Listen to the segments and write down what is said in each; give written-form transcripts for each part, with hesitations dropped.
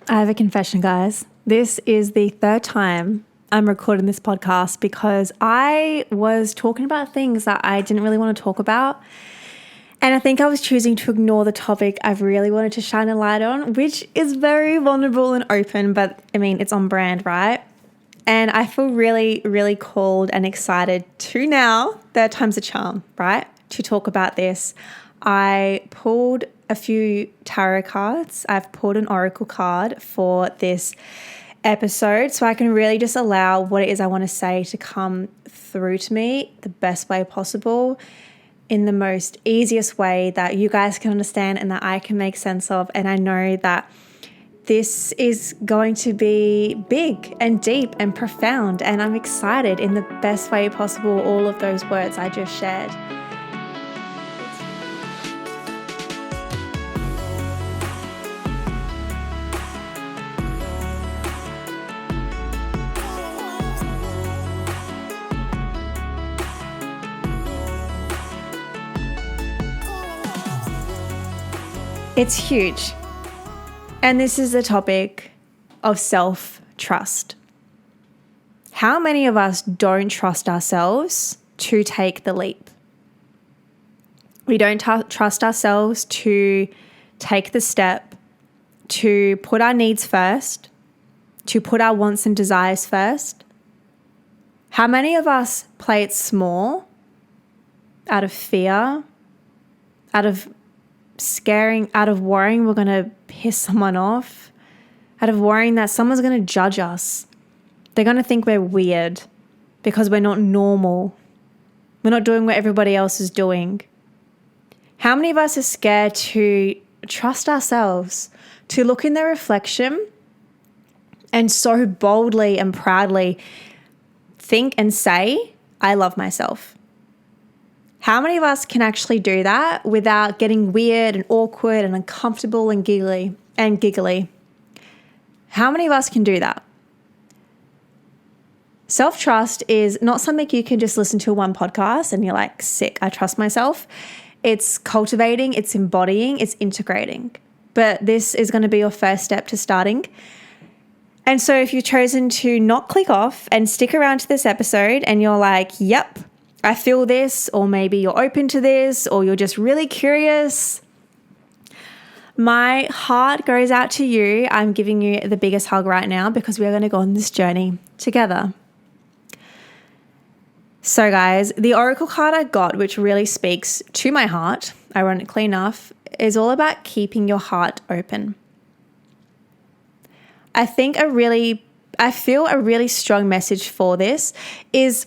I have a confession, guys. This is the third time I'm recording this podcast because I was talking about things that I didn't really want to talk about. And I think I was choosing to ignore the topic I've really wanted to shine a light on, which is very vulnerable and open, but I mean, it's on brand, right? And I feel really, really called and excited to now, third time's a charm, right? To talk about this. I pulled a few tarot cards. I've pulled an oracle card for this episode so I can really just allow what it is I want to say to come through to me the best way possible, in the most easiest way that you guys can understand and that I can make sense of. And I know that this is going to be big and deep and profound, and I'm excited in the best way possible, all of those words I just shared. It's huge. And this is the topic of self-trust. How many of us don't trust ourselves to take the leap? We don't trust ourselves to take the step, to put our needs first, to put our wants and desires first. How many of us play it small out of fear, out of scaring, out of worrying we're going to piss someone off, out of worrying that someone's going to judge us? They're going to think we're weird because we're not normal. We're not doing what everybody else is doing. How many of us are scared to trust ourselves, to look in the reflection and so boldly and proudly think and say, I love myself? How many of us can actually do that without getting weird and awkward and uncomfortable and giggly? How many of us can do that? Self-trust is not something you can just listen to one podcast and you're like, sick, I trust myself. It's cultivating, it's embodying, it's integrating. But this is going to be your first step to starting. And so if you've chosen to not click off and stick around to this episode and you're like, yep, I feel this, or maybe you're open to this, or you're just really curious, my heart goes out to you. I'm giving you the biggest hug right now because we are going to go on this journey together. So guys, the oracle card I got, which really speaks to my heart, ironically enough, is all about keeping your heart open. I feel a really strong message for this is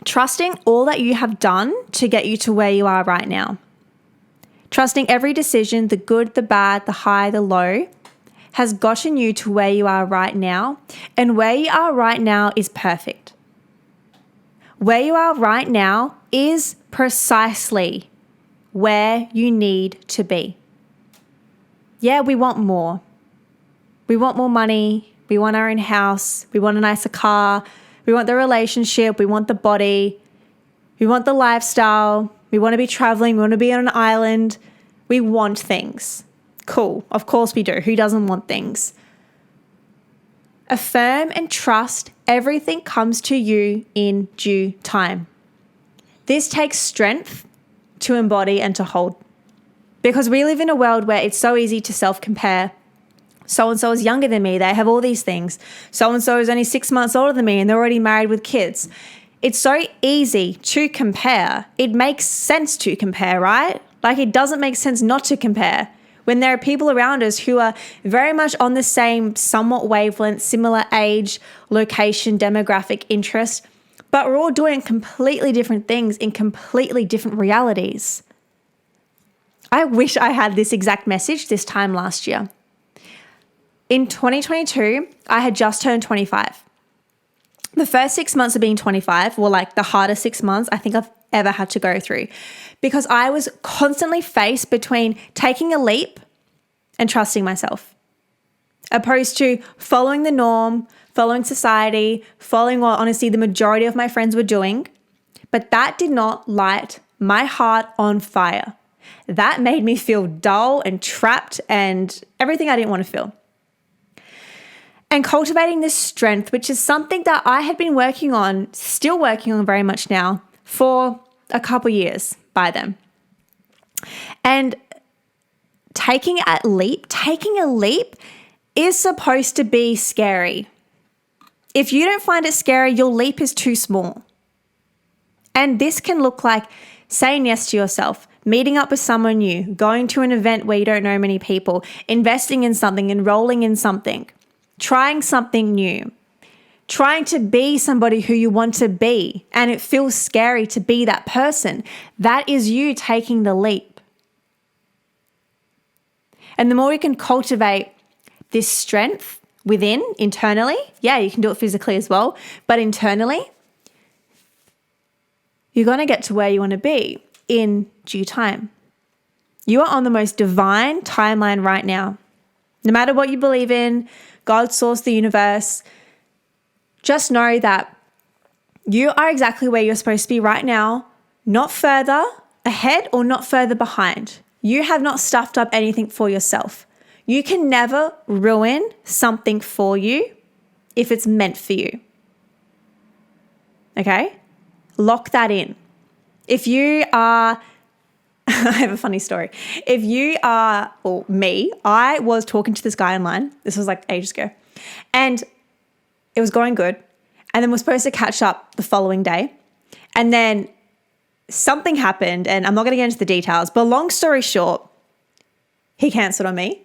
trusting all that you have done to get you to where you are right now. Trusting every decision, the good, the bad, the high, the low, has gotten you to where you are right now. And where you are right now is perfect. Where you are right now is precisely where you need to be. Yeah, we want more. We want more money. We want our own house. We want a nicer car. We want the relationship. We want the body. We want the lifestyle. We want to be traveling. We want to be on an island. We want things. Cool. Of course we do. Who doesn't want things? Affirm and trust everything comes to you in due time. This takes strength to embody and to hold, because we live in a world where it's so easy to self-compare. So-and-so is younger than me. They have all these things. So-and-so is only 6 months older than me and they're already married with kids. It's so easy to compare. It makes sense to compare, right? Like, it doesn't make sense not to compare when there are people around us who are very much on the same somewhat wavelength, similar age, location, demographic, interest, but we're all doing completely different things in completely different realities. I wish I had this exact message this time last year. In 2022, I had just turned 25. The first 6 months of being 25 were like the hardest 6 months I think I've ever had to go through, because I was constantly faced between taking a leap and trusting myself, opposed to following the norm, following society, following what honestly the majority of my friends were doing. But that did not light my heart on fire. That made me feel dull and trapped and everything I didn't want to feel. And cultivating this strength, which is something that I had been working on, still working on very much now, for a couple years by then. And taking a leap is supposed to be scary. If you don't find it scary, your leap is too small. And this can look like saying yes to yourself, meeting up with someone new, going to an event where you don't know many people, investing in something, enrolling in something, trying something new, trying to be somebody who you want to be, and it feels scary to be that person. That is you taking the leap. And the more you can cultivate this strength within, internally, yeah, you can do it physically as well, but internally, you're going to get to where you want to be in due time. You are on the most divine timeline right now. No matter what you believe in, God, source, the universe, just know that you are exactly where you're supposed to be right now, not further ahead or not further behind. You have not stuffed up anything for yourself. You can never ruin something for you if it's meant for you. Okay? Lock that in. If you are, I have a funny story. If you are, or me, I was talking to this guy online. This was like ages ago. And it was going good. And then we're supposed to catch up the following day. And then something happened, and I'm not going to get into the details, but long story short, he cancelled on me.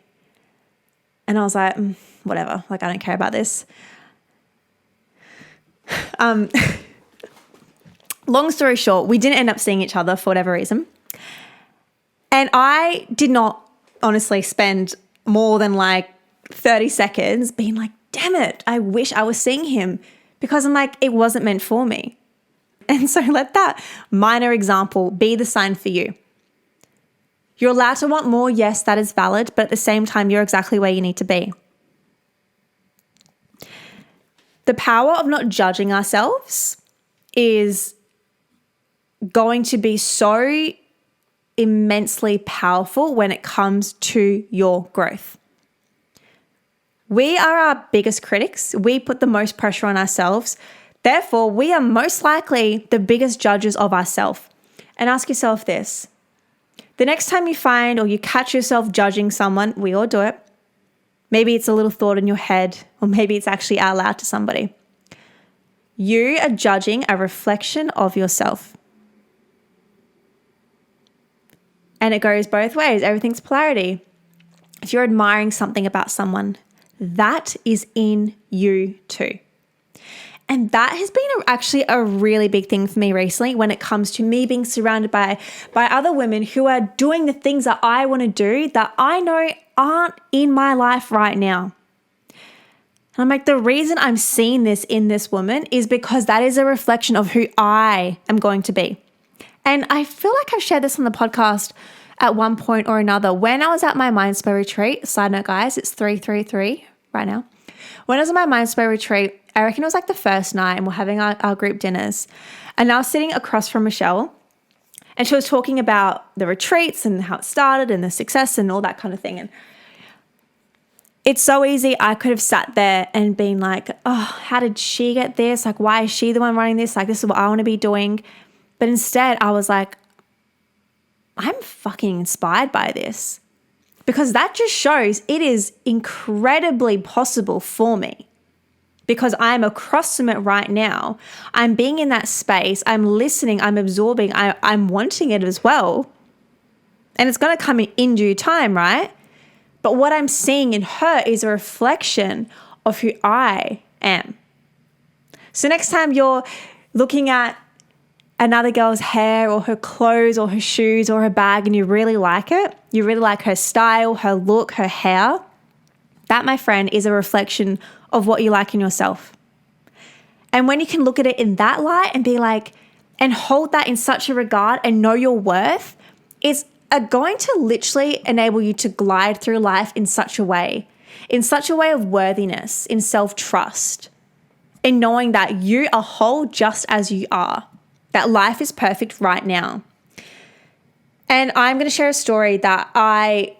And I was like, whatever, like I don't care about this. Long story short, we didn't end up seeing each other for whatever reason. And I did not honestly spend more than like 30 seconds being like, damn it, I wish I was seeing him, because I'm like, it wasn't meant for me. And so let that minor example be the sign for you. You're allowed to want more. Yes, that is valid. But at the same time, you're exactly where you need to be. The power of not judging ourselves is going to be so immensely powerful when it comes to your growth. We are our biggest critics. We put the most pressure on ourselves. Therefore, we are most likely the biggest judges of ourselves. And ask yourself this. The next time you find or you catch yourself judging someone, we all do it. Maybe it's a little thought in your head, or maybe it's actually out loud to somebody. You are judging a reflection of yourself. And it goes both ways. Everything's polarity. If you're admiring something about someone, that is in you too. And that has been actually a really big thing for me recently when it comes to me being surrounded by other women who are doing the things that I want to do that I know aren't in my life right now. And I'm like, the reason I'm seeing this in this woman is because that is a reflection of who I am going to be. And I feel like I've shared this on the podcast at one point or another. When I was at my Mindspo retreat, side note guys, it's 333 right now. When I was at my Mindspo retreat, I reckon it was like the first night, and we're having our group dinners. And I was sitting across from Michelle, and she was talking about the retreats and how it started and the success and all that kind of thing. And it's so easy. I could have sat there and been like, oh, how did she get this? Like, why is she the one running this? Like, this is what I want to be doing. But instead, I was like, I'm fucking inspired by this, because that just shows it is incredibly possible for me, because I'm across from it right now. I'm being in that space. I'm listening. I'm absorbing. I'm wanting it as well. And it's going to come in due time, right? But what I'm seeing in her is a reflection of who I am. So next time you're looking at another girl's hair or her clothes or her shoes or her bag and you really like it, you really like her style, her look, her hair, that, my friend, is a reflection of what you like in yourself. And when you can look at it in that light and be like, and hold that in such a regard and know your worth, it's going to literally enable you to glide through life in such a way of worthiness, in self-trust, in knowing that you are whole just as you are, that life is perfect right now. And I'm going to share a story that I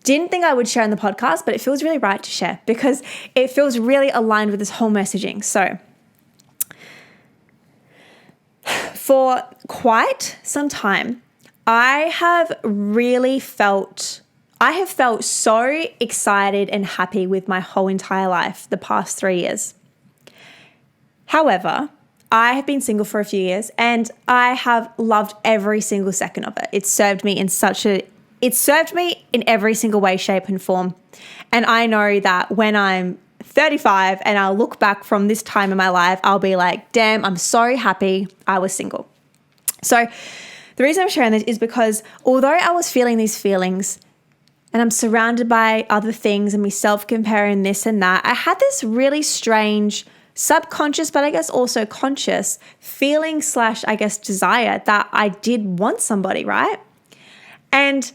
didn't think I would share in the podcast, but it feels really right to share because it feels really aligned with this whole messaging. So for quite some time, I have felt so excited and happy with my whole entire life the past 3 years. However, I have been single for a few years and I have loved every single second of it. It served me in every single way, shape, and form. And I know that when I'm 35 and I'll look back from this time in my life, I'll be like, damn, I'm so happy I was single. So the reason I'm sharing this is because although I was feeling these feelings and I'm surrounded by other things and me self-comparing this and that, I had this really strange subconscious, but I guess also conscious feeling / desire that I did want somebody, right? And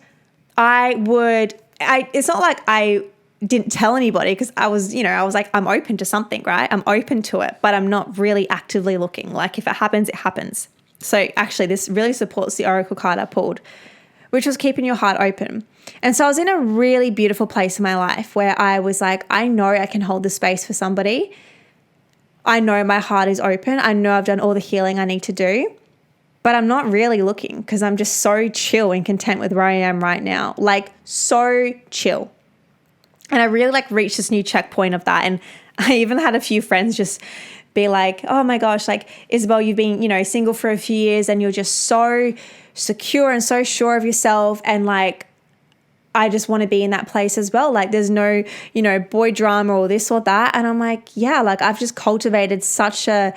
it's not like I didn't tell anybody because I was like, I'm open to something, right? I'm open to it, but I'm not really actively looking. Like if it happens, it happens. So actually this really supports the oracle card I pulled, which was keeping your heart open. And so I was in a really beautiful place in my life where I was like, I know I can hold the space for somebody. I know my heart is open. I know I've done all the healing I need to do, but I'm not really looking because I'm just so chill and content with where I am right now. Like so chill. And I really reached this new checkpoint of that. And I even had a few friends just be like, oh my gosh, like Isabel, you've been, single for a few years and you're just so secure and so sure of yourself. And I just want to be in that place as well. Like there's no, boy drama or this or that. And I'm like, yeah, I've just cultivated such an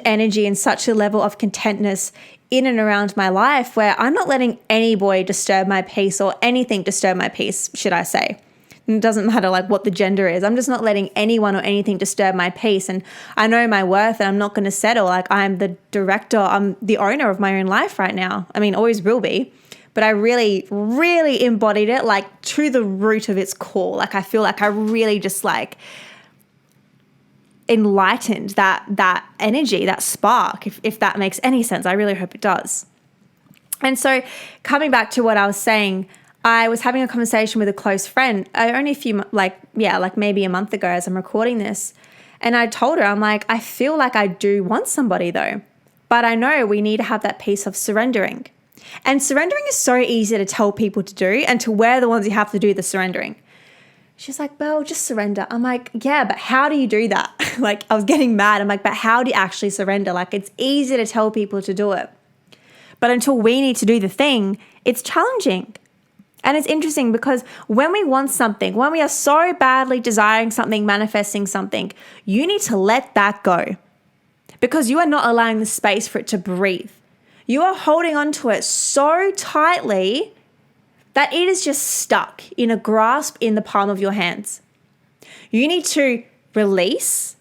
energy and such a level of contentness in and around my life where I'm not letting any boy disturb my peace or anything disturb my peace, should I say. It doesn't matter what the gender is. I'm just not letting anyone or anything disturb my peace. And I know my worth and I'm not going to settle. I'm the director. I'm the owner of my own life right now. I mean, always will be. But I really, really embodied it to the root of its core. I feel like I really just enlightened that energy, that spark, if that makes any sense. I really hope it does. And so coming back to what I was saying, I was having a conversation with a close friend only maybe a month ago as I'm recording this. And I told her, I'm like, I feel like I do want somebody though, but I know we need to have that piece of surrendering. And surrendering is so easy to tell people to do, and we're the ones who have to do the surrendering. She's like, Belle, just surrender. I'm like, yeah, but how do you do that? I was getting mad. I'm like, but how do you actually surrender? It's easy to tell people to do it. But until we need to do the thing, it's challenging. And it's interesting because when we want something, when we are so badly desiring something, manifesting something, you need to let that go because you are not allowing the space for it to breathe. You are holding on to it so tightly that it is just stuck in a grasp in the palm of your hands. You need to release,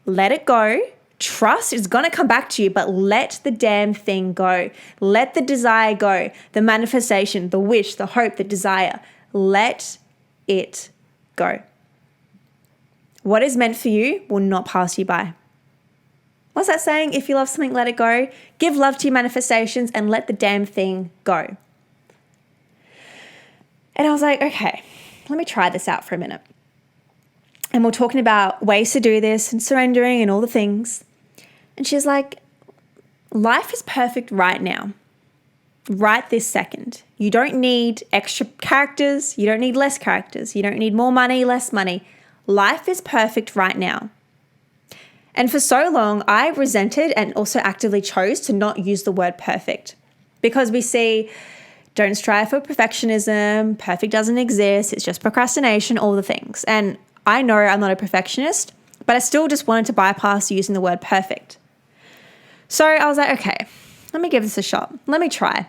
let it go, trust it's going to come back to you, but let the damn thing go. Let the desire go, the manifestation, the wish, the hope, the desire. Let it go. What is meant for you will not pass you by. What's that saying? If you love something, let it go. Give love to your manifestations and let the damn thing go. And I was like, okay, let me try this out for a minute. And we're talking about ways to do this and surrendering and all the things. And she's like, life is perfect right now, right this second. You don't need extra characters. You don't need less characters. You don't need more money, less money. Life is perfect right now. And for so long, I resented and also actively chose to not use the word perfect because we see don't strive for perfectionism, perfect doesn't exist, it's just procrastination, all the things. And I know I'm not a perfectionist, but I still just wanted to bypass using the word perfect. So I was like, okay, let me give this a shot. Let me try.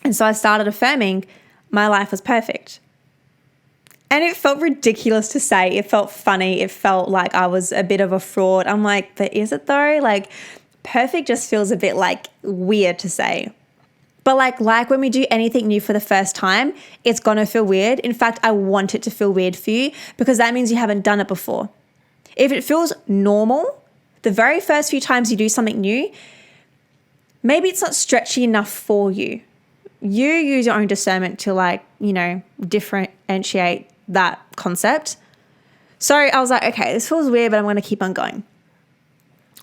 And so I started affirming my life was perfect. And it felt ridiculous to say. It felt funny. It felt like I was a bit of a fraud. I'm like, but is it though? Perfect just feels a bit weird to say. But like when we do anything new for the first time, it's going to feel weird. In fact, I want it to feel weird for you because that means you haven't done it before. If it feels normal, the very first few times you do something new, maybe it's not stretchy enough for you. you use your own discernment to differentiate that concept. So I was like, okay, this feels weird, but I'm going to keep on going.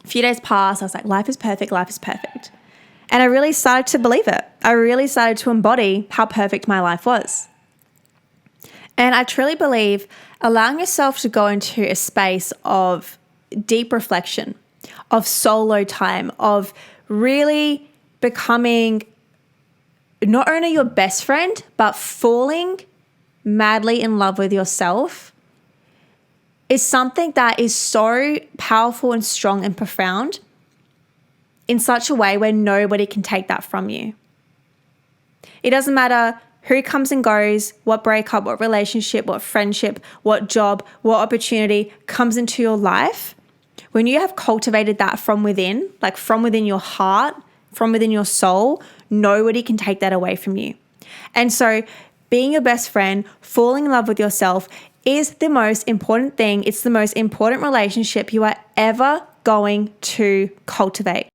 A few days passed. I was like, life is perfect. Life is perfect. And I really started to believe it. I really started to embody how perfect my life was. And I truly believe allowing yourself to go into a space of deep reflection, of solo time, of really becoming not only your best friend, but falling madly in love with yourself is something that is so powerful and strong and profound in such a way where nobody can take that from you. It doesn't matter who comes and goes, what breakup, what relationship, what friendship, what job, what opportunity comes into your life. When you have cultivated that from within, like from within your heart, from within your soul, nobody can take that away from you. And so being your best friend, falling in love with yourself is the most important thing. It's the most important relationship you are ever going to cultivate.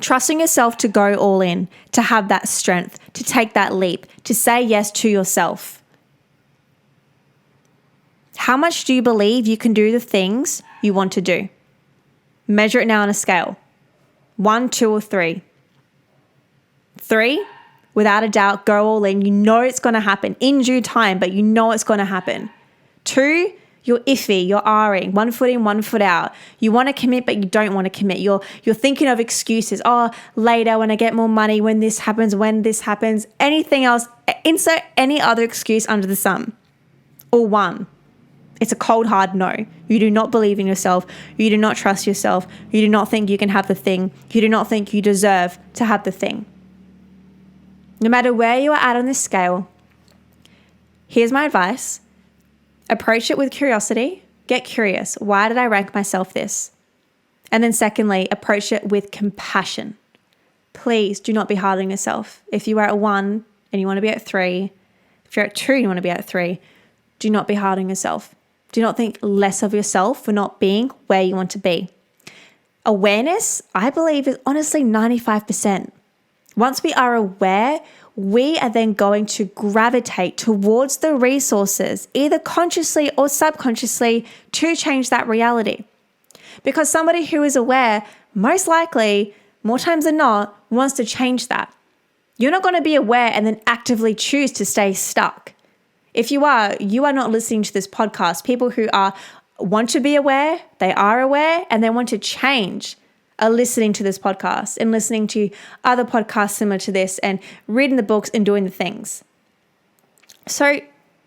Trusting yourself to go all in, to have that strength, to take that leap, to say yes to yourself. How much do you believe you can do the things you want to do? Measure it now on a scale. 1, 2, or 3. 3, without a doubt, go all in. You know it's going to happen in due time, but you know it's going to happen. 2, you're iffy, you're R-ing, 1 foot in, 1 foot out. You want to commit, but you don't want to commit. You're thinking of excuses. Oh, later when I get more money, when this happens, anything else. Insert any other excuse under the sun. Or 1. It's a cold, hard no. You do not believe in yourself. You do not trust yourself. You do not think you can have the thing. You do not think you deserve to have the thing. No matter where you are at on this scale, here's my advice. Approach it with curiosity. Get curious. Why did I rank myself this? And then secondly, approach it with compassion. Please do not be hard on yourself. If you are at 1 and you want to be at 3, if you're at 2 and you want to be at 3, do not be hard on yourself. Do not think less of yourself for not being where you want to be. Awareness, I believe, is honestly 95%. Once we are aware, we are then going to gravitate towards the resources, either consciously or subconsciously, to change that reality. Because somebody who is aware, most likely, more times than not, wants to change that. You're not going to be aware and then actively choose to stay stuck. If you are not listening to this podcast. People who want to be aware, they are aware, and they want to change are listening to this podcast and listening to other podcasts similar to this and reading the books and doing the things. So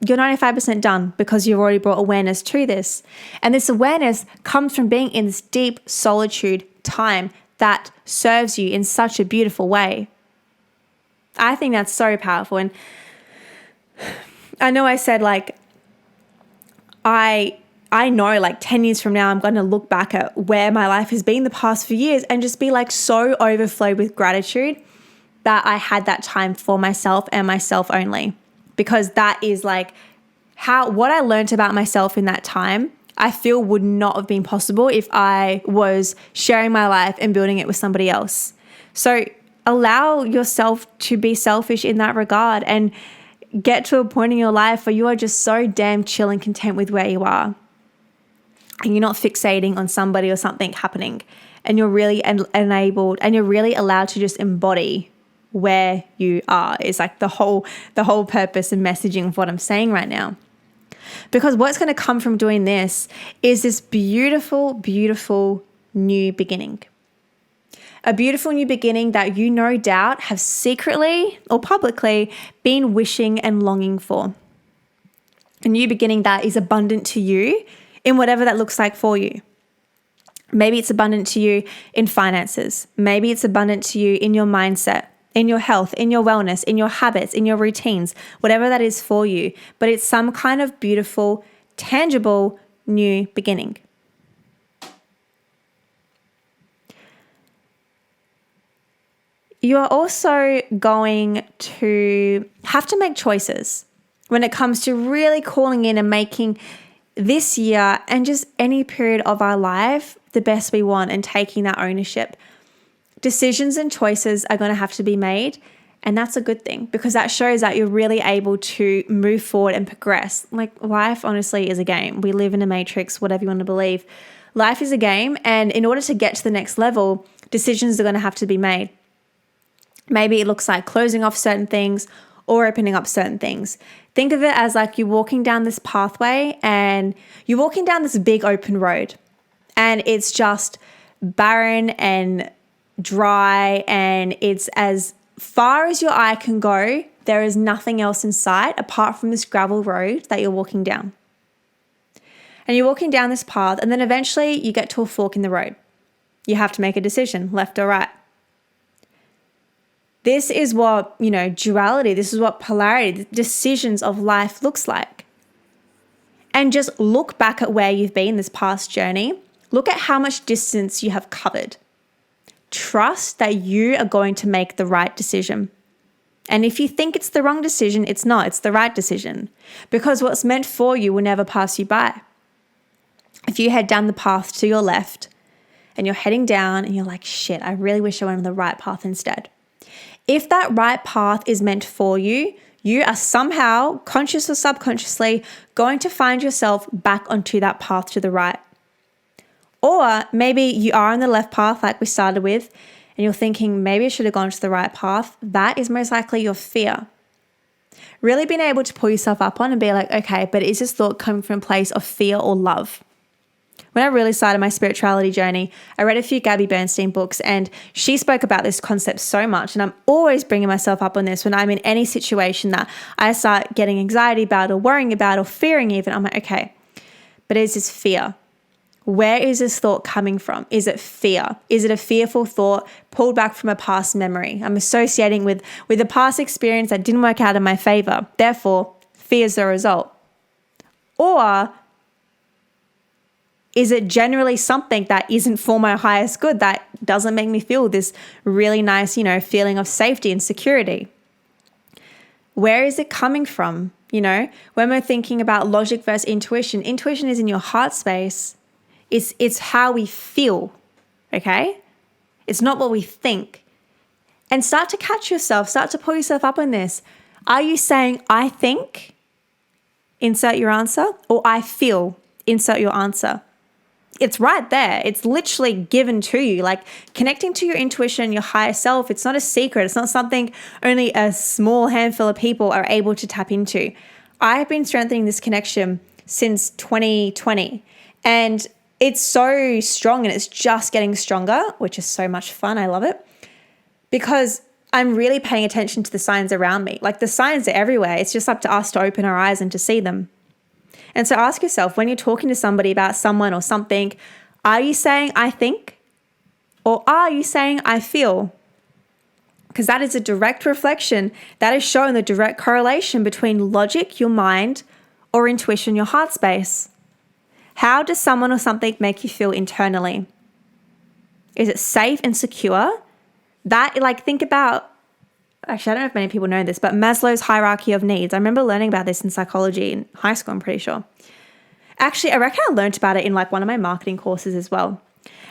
you're 95% done because you've already brought awareness to this. And this awareness comes from being in this deep solitude time that serves you in such a beautiful way. I think that's so powerful. And I know I said I know 10 years from now, I'm going to look back at where my life has been the past few years and just be so overflowed with gratitude that I had that time for myself and myself only. Because that is what I learned about myself in that time, I feel would not have been possible if I was sharing my life and building it with somebody else. So allow yourself to be selfish in that regard and get to a point in your life where you are just so damn chill and content with where you are. And you're not fixating on somebody or something happening. And you're really enabled and you're really allowed to just embody where you are. It's the whole purpose and messaging of what I'm saying right now. Because what's going to come from doing this is this beautiful, beautiful new beginning. A beautiful new beginning that you no doubt have secretly or publicly been wishing and longing for. A new beginning that is abundant to you in whatever that looks like for you. Maybe it's abundant to you in finances. Maybe it's abundant to you in your mindset, in your health, in your wellness, in your habits, in your routines, whatever that is for you. But it's some kind of beautiful, tangible new beginning. You are also going to have to make choices when it comes to really calling in and making this year and just any period of our life the best we want and taking that ownership. decisions and choices are going to have to be made. And that's a good thing, because that shows that you're really able to move forward and progress. Like, life honestly is a game. We live in a matrix, whatever you want to believe. Life is a game. And in order to get to the next level, decisions are going to have to be made. Maybe it looks like closing off certain things or opening up certain things. Think of it as like you're walking down this pathway and you're walking down this big open road, and it's just barren and dry, and it's as far as your eye can go. There is nothing else in sight apart from this gravel road that you're walking down. And you're walking down this path, and then eventually you get to a fork in the road. You have to make a decision, left or right. This is what, duality, this is what polarity, the decisions of life looks like. And just look back at where you've been this past journey. Look at how much distance you have covered. Trust that you are going to make the right decision. And if you think it's the wrong decision, it's not, it's the right decision. Because what's meant for you will never pass you by. If you head down the path to your left and you're heading down and you're like, shit, I really wish I went on the right path instead. If that right path is meant for you, you are somehow, conscious or subconsciously, going to find yourself back onto that path to the right. Or maybe you are on the left path like we started with, and you're thinking, maybe I should have gone to the right path. That is most likely your fear. Really being able to pull yourself up on and be like, okay, but is this thought coming from a place of fear or love? When I really started my spirituality journey, I read a few Gabby Bernstein books, and she spoke about this concept so much. And I'm always bringing myself up on this when I'm in any situation that I start getting anxiety about or worrying about or fearing even. I'm like, okay, but is this fear? Where is this thought coming from? Is it fear? Is it a fearful thought pulled back from a past memory? I'm associating with a past experience that didn't work out in my favor. Therefore, fear is the result. Or is it generally something that isn't for my highest good, that doesn't make me feel this really nice, feeling of safety and security? Where is it coming from? When we're thinking about logic versus intuition, intuition is in your heart space. It's how we feel, okay? It's not what we think. And start to catch yourself, start to pull yourself up on this. Are you saying, I think, insert your answer, or I feel, insert your answer? It's right there. It's literally given to you. Like, connecting to your intuition, your higher self, it's not a secret. It's not something only a small handful of people are able to tap into. I have been strengthening this connection since 2020, and it's so strong, and it's just getting stronger, which is so much fun. I love it because I'm really paying attention to the signs around me. Like, the signs are everywhere. It's just up to us to open our eyes and to see them. And so ask yourself, when you're talking to somebody about someone or something, are you saying, I think? Or are you saying, I feel? Because that is a direct reflection. That is showing the direct correlation between logic, your mind, or intuition, your heart space. How does someone or something make you feel internally? Is it safe and secure? Think about, actually, I don't know if many people know this, but Maslow's hierarchy of needs. I remember learning about this in psychology in high school, I'm pretty sure. Actually, I reckon I learned about it in one of my marketing courses as well.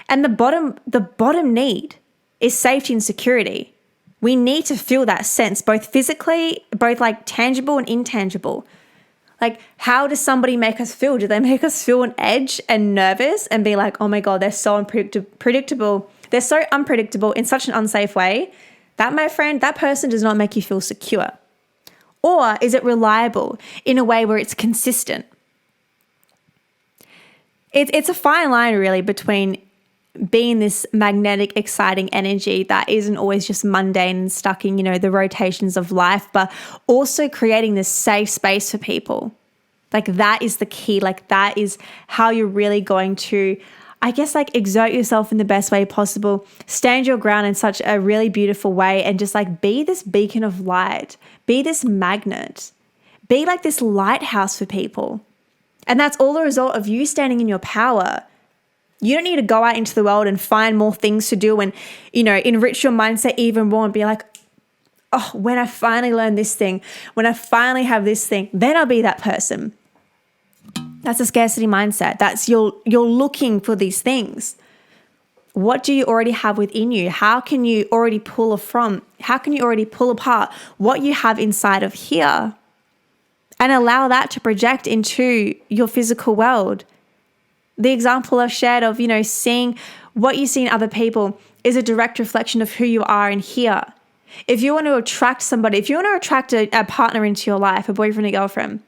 And the bottom need is safety and security. We need to feel that sense, both physically, both tangible and intangible. How does somebody make us feel? Do they make us feel on edge and nervous and be like, oh my God, they're so unpredictable. They're so unpredictable in such an unsafe way. That, my friend, that person does not make you feel secure. Or is it reliable in a way where it's consistent? It's a fine line, really, between being this magnetic, exciting energy that isn't always just mundane and stuck in, the rotations of life, but also creating this safe space for people. That is the key. That is how you're really going to, exert yourself in the best way possible, stand your ground in such a really beautiful way, and just be this beacon of light, be this magnet, be this lighthouse for people. And that's all the result of you standing in your power. You don't need to go out into the world and find more things to do and, enrich your mindset even more and be like, oh, when I finally learn this thing, when I finally have this thing, then I'll be that person. That's a scarcity mindset. That's you're looking for these things. What do you already have within you? How can you already pull apart what you have inside of here and allow that to project into your physical world? The example I've shared of, seeing what you see in other people is a direct reflection of who you are in here. If you want to attract somebody, if you want to attract a partner into your life, a boyfriend, a girlfriend,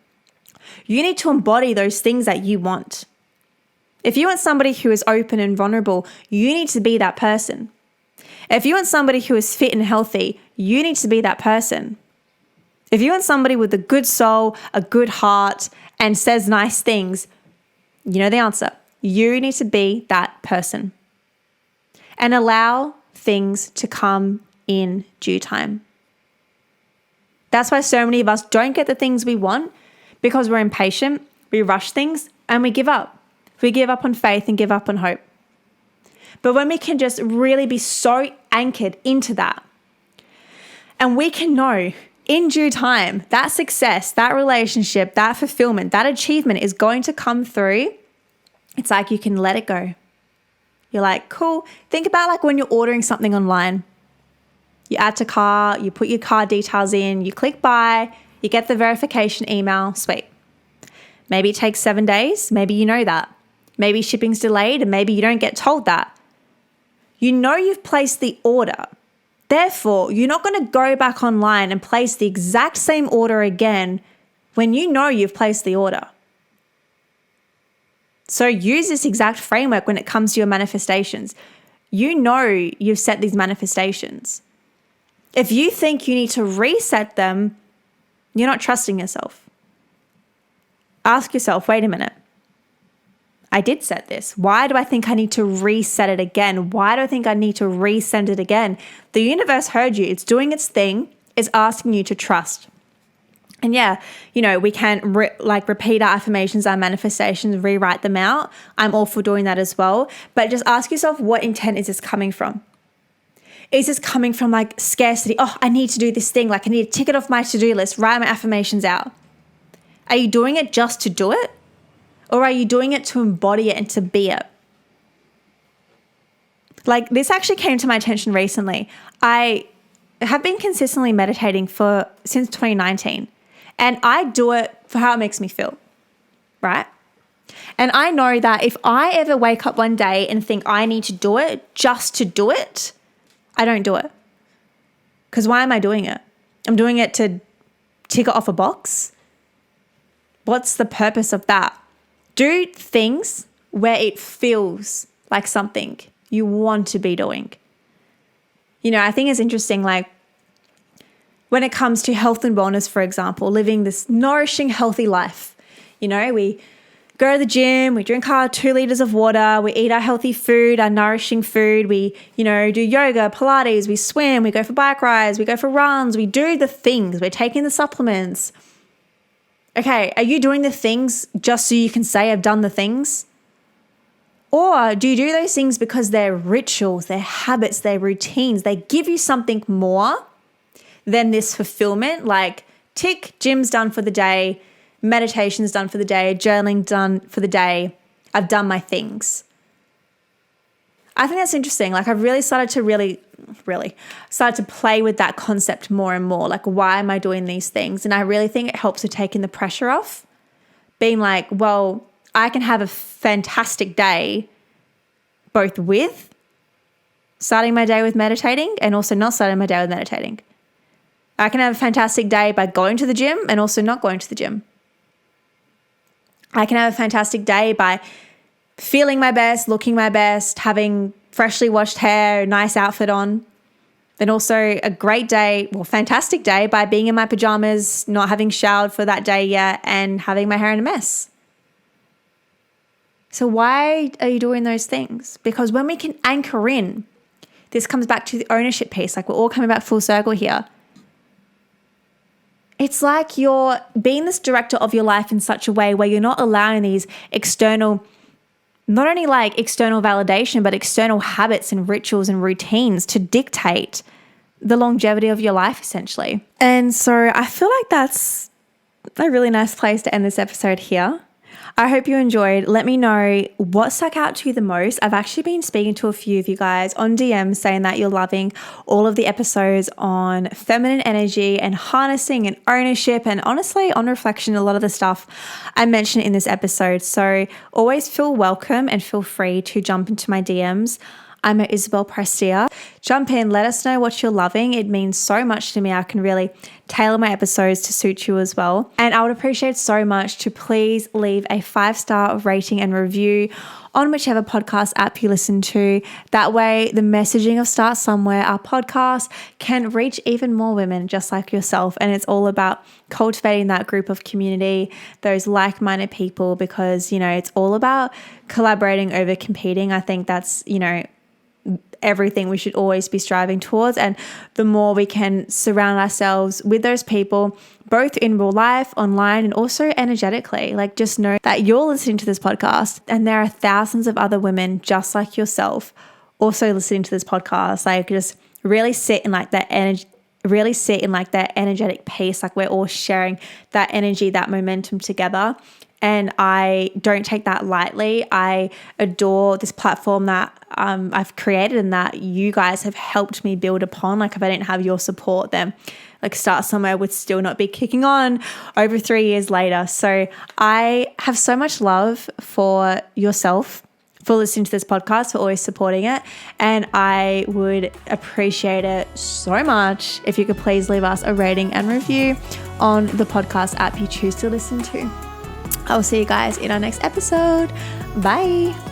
you need to embody those things that you want. If you want somebody who is open and vulnerable, you need to be that person. If you want somebody who is fit and healthy, you need to be that person. If you want somebody with a good soul, a good heart, and says nice things, you know the answer. You need to be that person. And allow things to come in due time. That's why so many of us don't get the things we want, because we're impatient, we rush things, and we give up. We give up on faith and give up on hope. But when we can just really be so anchored into that, and we can know in due time that success, that relationship, that fulfillment, that achievement is going to come through, it's like you can let it go. You're like, cool. Think about like when you're ordering something online. You add to cart, you put your card details in, you click buy, you get the verification email, sweet. Maybe it takes 7 days, maybe you know that. Maybe shipping's delayed and maybe you don't get told that. You know you've placed the order. Therefore, you're not going to go back online and place the exact same order again when you know you've placed the order. So use this exact framework when it comes to your manifestations. You know you've set these manifestations. If you think you need to reset them, you're not trusting yourself. Ask yourself, wait a minute. I did set this. Why do I think I need to reset it again? Why do I think I need to resend it again? The universe heard you. It's doing its thing. It's asking you to trust. And yeah, we can repeat our affirmations, our manifestations, rewrite them out. I'm all for doing that as well. But just ask yourself, what intent is this coming from? Is this coming from like scarcity? Oh, I need to do this thing. Like I need to tick it off my to-do list, write my affirmations out. Are you doing it just to do it? Or are you doing it to embody it and to be it? Like this actually came to my attention recently. I have been consistently meditating since 2019. And I do it for how it makes me feel, right? And I know that if I ever wake up one day and think I need to do it just to do it, I don't do it. Because why am I doing it? I'm doing it to tick it off a box. What's the purpose of that? Do things where it feels like something you want to be doing. I think it's interesting, like when it comes to health and wellness, for example, living this nourishing, healthy life. We go to the gym, we drink our 2 liters of water, we eat our healthy food, our nourishing food, we, do yoga, Pilates, we swim, we go for bike rides, we go for runs, we do the things, we're taking the supplements. Okay, are you doing the things just so you can say I've done the things? Or do you do those things because they're rituals, they're habits, they're routines, they give you something more than this fulfillment, like tick, gym's done for the day, meditation's done for the day, journaling done for the day, I've done my things. I think that's interesting. Like I've really started to play with that concept more and more. Like, why am I doing these things? And I really think it helps with taking the pressure off. Being like, well, I can have a fantastic day both with starting my day with meditating and also not starting my day with meditating. I can have a fantastic day by going to the gym and also not going to the gym. I can have a fantastic day by feeling my best, looking my best, having freshly washed hair, nice outfit on. Then also a great day, fantastic day by being in my pajamas, not having showered for that day yet, and having my hair in a mess. So why are you doing those things? Because when we can anchor in, this comes back to the ownership piece, like we're all coming back full circle here. It's like you're being this director of your life in such a way where you're not allowing these external, not only like external validation, but external habits and rituals and routines to dictate the longevity of your life, essentially. And so I feel like that's a really nice place to end this episode here. I hope you enjoyed. Let me know what stuck out to you the most. I've actually been speaking to a few of you guys on DM saying that you're loving all of the episodes on feminine energy and harnessing and ownership, and honestly, on reflection, a lot of the stuff I mentioned in this episode. So always feel welcome and feel free to jump into my DMs. I'm at Isabel Prestia. Jump in, let us know what you're loving. It means so much to me. I can really tailor my episodes to suit you as well. And I would appreciate so much to please leave a 5-star rating and review on whichever podcast app you listen to. That way, the messaging of Start Somewhere, our podcast, can reach even more women just like yourself. And it's all about cultivating that group of community, those like-minded people, because, it's all about collaborating over competing. I think that's, everything we should always be striving towards. And the more we can surround ourselves with those people, both in real life, online, and also energetically, just know that you're listening to this podcast and there are thousands of other women just like yourself also listening to this podcast. Just really sit in that energy, really sit in that energetic pace. We're all sharing that energy, that momentum together. And I don't take that lightly. I adore this platform that I've created and that you guys have helped me build upon. If I didn't have your support, then Start Somewhere would still not be kicking on over 3 years later. So I have so much love for yourself, for listening to this podcast, for always supporting it. And I would appreciate it so much if you could please leave us a rating and review on the podcast app you choose to listen to. I'll see you guys in our next episode. Bye.